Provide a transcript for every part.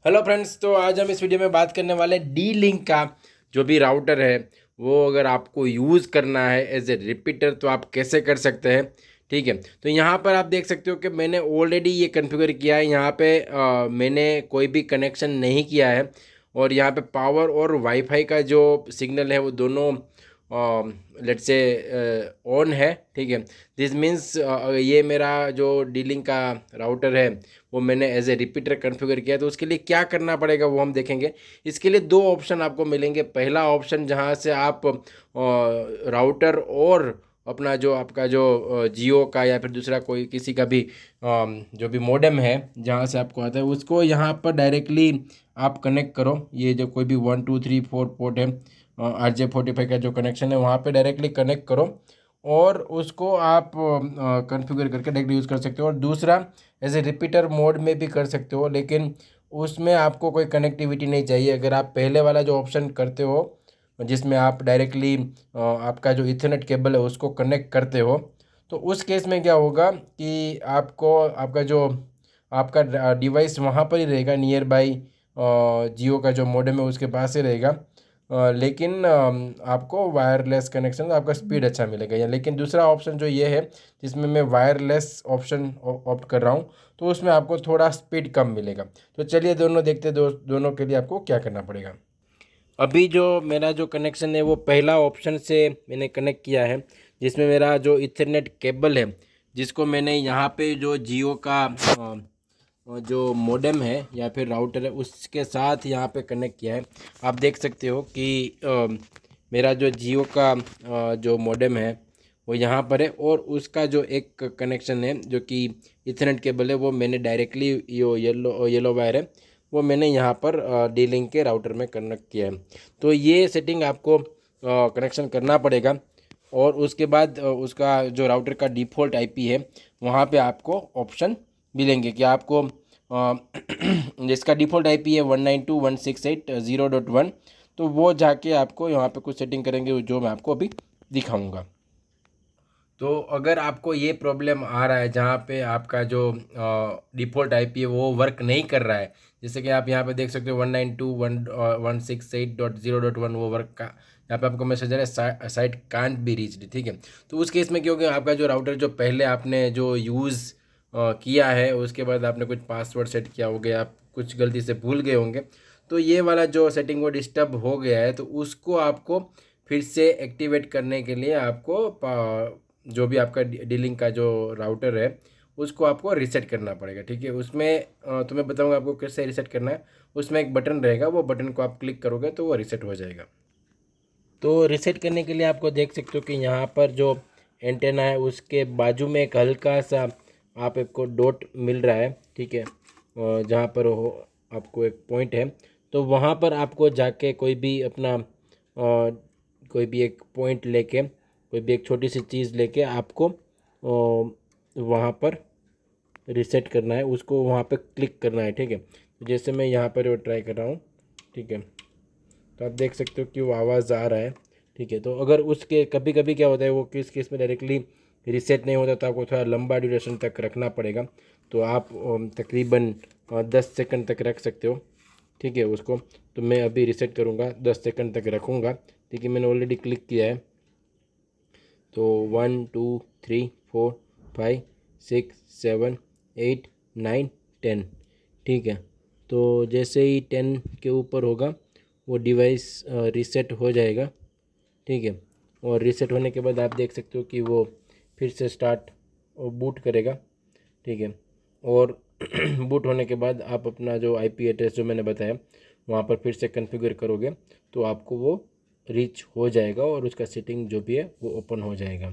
Hello friends, तो आज हम इस वीडियो में बात करने वाले डी लिंक का जो भी राउटर है वो अगर आपको यूज़ करना है एज ए रिपीटर तो आप कैसे कर सकते हैं। ठीक है, तो यहाँ पर आप देख सकते हो कि मैंने ऑलरेडी ये कॉन्फ़िगर किया है। यहाँ पे मैंने कोई भी कनेक्शन नहीं किया है और यहाँ पे पावर और वाईफाई का जो सिग्नल है वो दोनों लेट्स से ऑन है। ठीक है, दिस मीन्स ये मेरा जो डी लिंक का राउटर है वो मैंने एज ए रिपीटर कॉन्फ़िगर किया। तो उसके लिए क्या करना पड़ेगा वो हम देखेंगे। इसके लिए दो ऑप्शन आपको मिलेंगे। पहला ऑप्शन जहाँ से आप राउटर और अपना जो आपका जो जियो का या फिर दूसरा कोई किसी का भी जो भी मॉडेम है जहाँ से आपको आता है उसको यहाँ पर डायरेक्टली आप कनेक्ट करो। ये जो कोई भी 1 2 3 4 पोर्ट है RJ45 का जो कनेक्शन है वहाँ पे डायरेक्टली कनेक्ट करो और उसको आप कॉन्फ़िगर करके डायरेक्ट यूज़ कर सकते हो। और दूसरा एज ए रिपीटर मोड में भी कर सकते हो, लेकिन उसमें आपको कोई कनेक्टिविटी नहीं चाहिए। अगर आप पहले वाला जो ऑप्शन करते हो जिसमें आप डायरेक्टली आपका जो इथरनेट केबल है उसको कनेक्ट करते हो तो उस केस में क्या होगा कि आपको आपका जो आपका डिवाइस वहाँ पर ही रहेगा, नियर बाई जियो का जो मॉडेम है उसके पास ही रहेगा। लेकिन आपको वायरलेस कनेक्शन तो आपका स्पीड अच्छा मिलेगा। या लेकिन दूसरा ऑप्शन जो ये है जिसमें मैं वायरलेस ऑप्शन ऑप्ट कर रहा हूँ तो उसमें आपको थोड़ा स्पीड कम मिलेगा। तो चलिए दोनों देखते हैं दोनों के लिए आपको क्या करना पड़ेगा। अभी जो मेरा जो कनेक्शन है वो पहला ऑप्शन से मैंने कनेक्ट किया है जिसमें मेरा जो इथरनेट केबल है जिसको मैंने यहाँ पे जो जियो का जो मॉडेम है या फिर राउटर है उसके साथ यहाँ पे कनेक्ट किया है। आप देख सकते हो कि मेरा जो जियो का जो मॉडेम है वो यहाँ पर है और उसका जो एक कनेक्शन है जो कि इथरनेट केबल है वो मैंने डायरेक्टली यो येलो वायर है वो मैंने यहाँ पर डी लिंक के राउटर में कनेक्ट किया है। तो ये सेटिंग आपको कनेक्शन करना पड़ेगा और उसके बाद उसका जो राउटर का डिफ़ॉल्ट आईपी है वहाँ पे आपको ऑप्शन मिलेंगे कि आपको जिसका डिफ़ॉल्ट आईपी है 192.168.0.1। तो वो जाके आपको यहाँ पे कुछ सेटिंग करेंगे जो मैं आपको अभी दिखाऊंगा। तो अगर आपको ये प्रॉब्लम आ रहा है जहाँ पे आपका जो डिफ़ॉल्ट आईपी है वो वर्क नहीं कर रहा है, जैसे कि आप यहाँ पे देख सकते हो 192.168.0.1 वो वर्क का यहाँ पे आपको मैसेज आ रहा है साइट कांट बी रीच्ड। ठीक है, तो उस केस में क्योंकि आपका जो राउटर जो पहले आपने जो यूज़ किया है उसके बाद आपने कुछ पासवर्ड सेट किया हो गया, आप कुछ गलती से भूल गए होंगे तो ये वाला जो सेटिंग वो डिस्टर्ब हो गया है। तो उसको आपको फिर से एक्टिवेट करने के लिए आपको जो भी आपका डीलिंग का जो राउटर है उसको आपको रीसेट करना पड़ेगा। ठीक है, उसमें तो मैं बताऊंगा आपको कैसे रीसेट करना है। उसमें एक बटन रहेगा, वो बटन को आप क्लिक करोगे तो वो रीसेट हो जाएगा। तो रीसेट करने के लिए आपको देख सकते हो कि यहाँ पर जो एंटेना है उसके बाजू में एक हल्का सा आपको डॉट मिल रहा है। ठीक है, जहाँ पर हो आपको एक पॉइंट है तो वहाँ पर आपको जाके कोई भी अपना कोई भी एक पॉइंट लेके कोई भी एक छोटी सी चीज़ लेके आपको वहाँ पर रीसेट करना है, उसको वहाँ पे क्लिक करना है। ठीक है, तो जैसे मैं यहाँ पर ट्राई कर रहा हूँ। ठीक है, तो आप देख सकते हो कि वो आवाज़ आ रहा है। ठीक है, तो अगर उसके कभी कभी क्या होता है वो किस केस में डायरेक्टली रीसेट नहीं होता तो आपको थोड़ा लंबा ड्यूरेशन तक रखना पड़ेगा। तो आप तकरीबन 10 सेकंड तक रख सकते हो। ठीक है, उसको तो मैं अभी रीसेट करूँगा, 10 सेकंड तक रखूँगा। ठीक है, मैंने ऑलरेडी क्लिक किया है। तो 1 2 3 4 5 6 7 8 9 10। ठीक है, तो जैसे ही 10 के ऊपर होगा वो डिवाइस रीसेट हो जाएगा। ठीक है, और रीसेट होने के बाद आप देख सकते हो कि वो फिर से स्टार्ट बूट करेगा। ठीक है, और बूट होने के बाद आप अपना जो आईपी एड्रेस जो मैंने बताया वहाँ पर फिर से कॉन्फ़िगर करोगे तो आपको वो रीच हो जाएगा और उसका सेटिंग जो भी है वो ओपन हो जाएगा।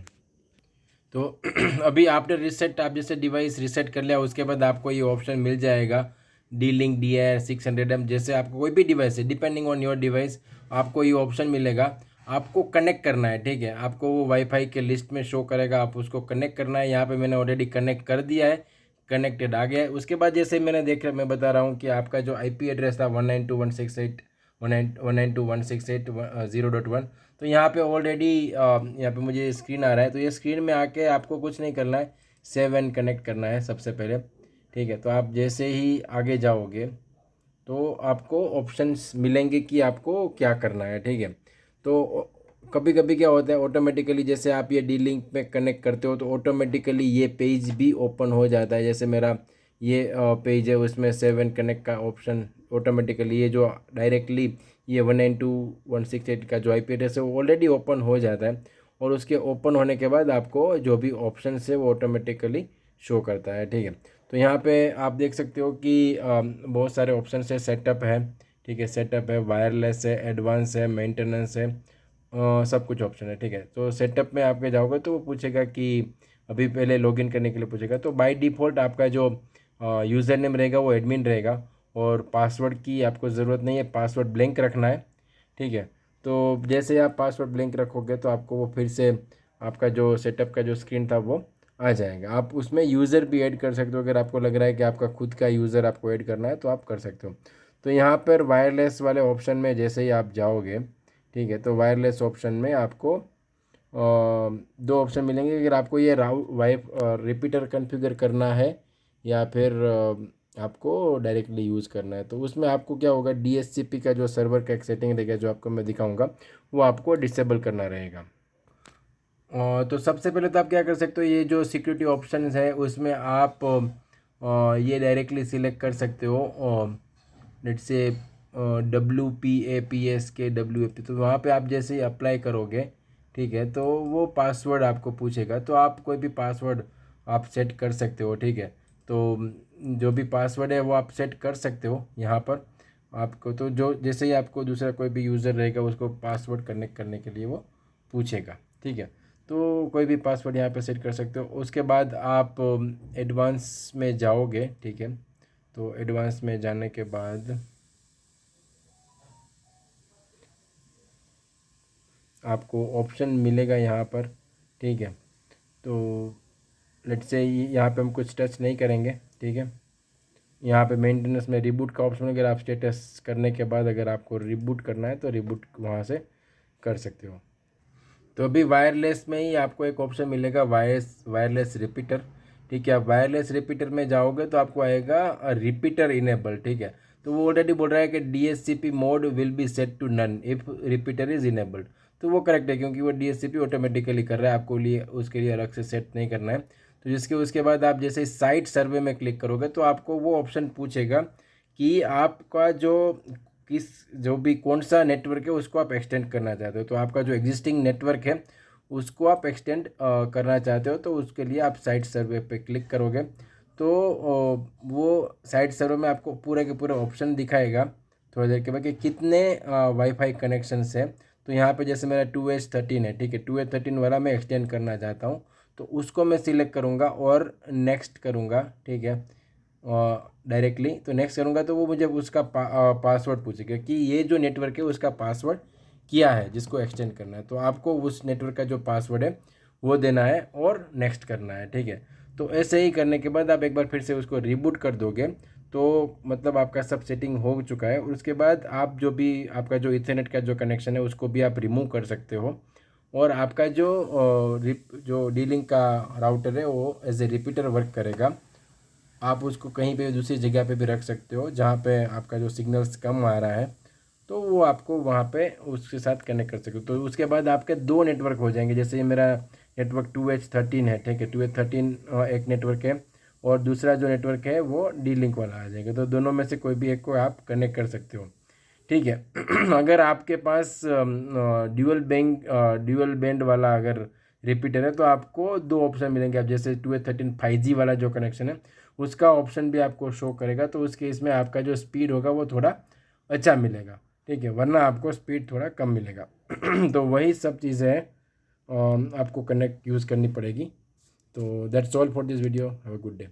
तो अभी आफ्टर रीसेट आप जैसे डिवाइस रीसेट कर लिया उसके बाद आपको ये ऑप्शन मिल जाएगा डी लिंक DIR600M। जैसे आपको कोई भी डिवाइस है डिपेंडिंग ऑन योर डिवाइस आपको ये ऑप्शन मिलेगा। आपको कनेक्ट करना है। ठीक है, आपको वो वाईफाई के लिस्ट में शो करेगा, आप उसको कनेक्ट करना है। यहाँ पे मैंने ऑलरेडी कनेक्ट कर दिया है, कनेक्टेड आ गया है। उसके बाद जैसे मैंने देखा मैं बता रहा हूँ कि आपका जो आईपी एड्रेस था 192.168.0.1, तो यहाँ पे ऑलरेडी यहाँ पे मुझे स्क्रीन आ रहा है। तो ये स्क्रीन में आके आपको कुछ नहीं करना है, सेव एंड कनेक्ट करना है सबसे पहले। ठीक है, तो आप जैसे ही आगे जाओगे तो आपको ऑप्शंस मिलेंगे कि आपको क्या करना है, ठीक है। तो कभी कभी क्या होता है, ऑटोमेटिकली जैसे आप ये डी लिंक में कनेक्ट करते हो तो ऑटोमेटिकली ये पेज भी ओपन हो जाता है। जैसे मेरा ये पेज है, उसमें 7 कनेक्ट का ऑप्शन ऑटोमेटिकली, ये जो डायरेक्टली ये 192.168 का जो IP एड्रेस है वो ऑलरेडी ओपन हो जाता है। और उसके ओपन होने के बाद आपको जो भी ऑप्शन है वो ऑटोमेटिकली शो करता है, ठीक है। तो यहाँ पे आप देख सकते हो कि बहुत सारे ऑप्शन है। सेटअप है, ठीक है, सेटअप है, वायरलेस है, एडवांस है, मेंटेनेंस है, सब कुछ ऑप्शन है, ठीक है। तो सेटअप में आपके जाओगे तो वो पूछेगा कि अभी पहले लॉगिन करने के लिए पूछेगा। तो बाय डिफ़ॉल्ट आपका जो यूज़र नेम रहेगा वो एडमिन रहेगा, और पासवर्ड की आपको ज़रूरत नहीं है, पासवर्ड ब्लैंक रखना है, ठीक है। तो जैसे आप पासवर्ड ब्लैंक रखोगे तो आपको वो फिर से आपका जो सेटअप का जो स्क्रीन था वो आ जाएगा। आप उसमें यूज़र भी ऐड कर सकते हो, अगर आपको लग रहा है कि आपका खुद का यूज़र आपको ऐड करना है तो आप कर सकते हो। तो यहाँ पर वायरलेस वाले ऑप्शन में जैसे ही आप जाओगे, ठीक है, तो वायरलेस ऑप्शन में आपको 2 ऑप्शन मिलेंगे। अगर आपको ये रिपीटर कॉन्फ़िगर करना है या फिर आपको डायरेक्टली यूज़ करना है, तो उसमें आपको क्या होगा, DHCP का जो सर्वर का एक सेटिंग रहेगा जो आपको मैं दिखाऊंगा, वो आपको डिसेबल करना रहेगा। तो सबसे पहले तो आप क्या कर सकते हो, ये जो सिक्योरिटी ऑप्शंस है उसमें आप ये डायरेक्टली सिलेक्ट कर सकते हो, लेट्स से WPAPSKWFT। तो वहाँ पे आप जैसे ही अप्लाई करोगे, ठीक है, तो वो पासवर्ड आपको पूछेगा। तो आप कोई भी पासवर्ड आप सेट कर सकते हो, ठीक है। तो जो भी पासवर्ड है वो आप सेट कर सकते हो यहाँ पर आपको। तो जो जैसे ही आपको दूसरा कोई भी यूज़र रहेगा उसको पासवर्ड कनेक्ट करने के लिए वो पूछेगा, ठीक है। तो कोई भी पासवर्ड यहाँ पे सेट कर सकते हो। उसके बाद आप एडवांस में जाओगे, ठीक है। तो एडवांस में जाने के बाद आपको ऑप्शन मिलेगा यहाँ पर, ठीक है। तो लेट्स से यहाँ पे हम कुछ टच नहीं करेंगे, ठीक है। यहाँ पे मेंटेनेंस में रिबूट का ऑप्शन, अगर आप स्टेटस करने के बाद अगर आपको रिबूट करना है तो रिबूट वहाँ से कर सकते हो। तो अभी वायरलेस में ही आपको एक ऑप्शन मिलेगा, वायरलेस रिपीटर, ठीक है। आप वायरलेस रिपीटर में जाओगे तो आपको आएगा रिपीटर इनेबल, ठीक है। तो वो ऑलरेडी बोल रहा है कि DHCP mode will be set to none if repeater is enabled. तो वो करेक्ट है, क्योंकि वो DHCP ऑटोमेटिकली कर रहा है, आपको लिए उसके लिए अलग से सेट नहीं करना है। तो उसके बाद आप जैसे साइट सर्वे में क्लिक करोगे तो आपको वो ऑप्शन पूछेगा कि आपका जो भी कौन सा नेटवर्क है उसको आप एक्सटेंड करना चाहते हो। तो आपका जो एग्जिस्टिंग नेटवर्क है उसको आप एक्सटेंड करना चाहते हो, तो उसके लिए आप साइट सर्वे पे क्लिक करोगे। तो वो साइट सर्वे में आपको पूरे के पूरे ऑप्शन दिखाएगा थोड़ी देर के बाद कि कितने वाईफाई कनेक्शंस है। तो यहाँ पे जैसे मेरा 2H13 है, ठीक है, 2H13 वाला मैं एक्सटेंड करना चाहता हूँ, तो उसको मैं सिलेक्ट करूँगा और नेक्स्ट करूँगा, ठीक है, डायरेक्टली। तो नेक्स्ट करूँगा तो वो मुझे उसका पासवर्ड पूछेगा कि ये जो नेटवर्क है उसका पासवर्ड क्या है जिसको एक्सटेंड करना है। तो आपको उस नेटवर्क का जो पासवर्ड है वो देना है और नेक्स्ट करना है, ठीक है। तो ऐसे ही करने के बाद आप एक बार फिर से उसको रिबूट कर दोगे तो मतलब आपका सब सेटिंग हो चुका है। और उसके बाद आप जो भी आपका जो इथरनेट का जो कनेक्शन है उसको भी आप रिमूव कर सकते हो, और आपका जो डीलिंक का राउटर है वो एज ए रिपीटर वर्क करेगा। आप उसको कहीं पे दूसरी जगह पे भी रख सकते हो जहाँ पे आपका जो सिग्नल्स कम आ रहा है, तो वो आपको वहाँ पे उसके साथ कनेक्ट कर सकते हो। तो उसके बाद आपके 2 नेटवर्क हो जाएंगे। जैसे ये मेरा नेटवर्क 2H13 है, ठीक है, 2H13 एक नेटवर्क है, और दूसरा जो नेटवर्क है वो डी लिंक वाला आ जाएगा। तो दोनों में से कोई भी एक को आप कनेक्ट कर सकते हो, ठीक है। अगर आपके पास ड्यूअल बैंड वाला अगर रिपीटर है तो आपको 2 ऑप्शन मिलेंगे। आप जैसे 2H13 5G वाला जो कनेक्शन है उसका ऑप्शन भी आपको शो करेगा, तो उस केस में आपका जो स्पीड होगा वो थोड़ा अच्छा मिलेगा, ठीक है, वरना आपको स्पीड थोड़ा कम मिलेगा। तो वही सब चीज़ें हैं, आपको कनेक्ट यूज़ करनी पड़ेगी। तो that's all for this video. Have a good day.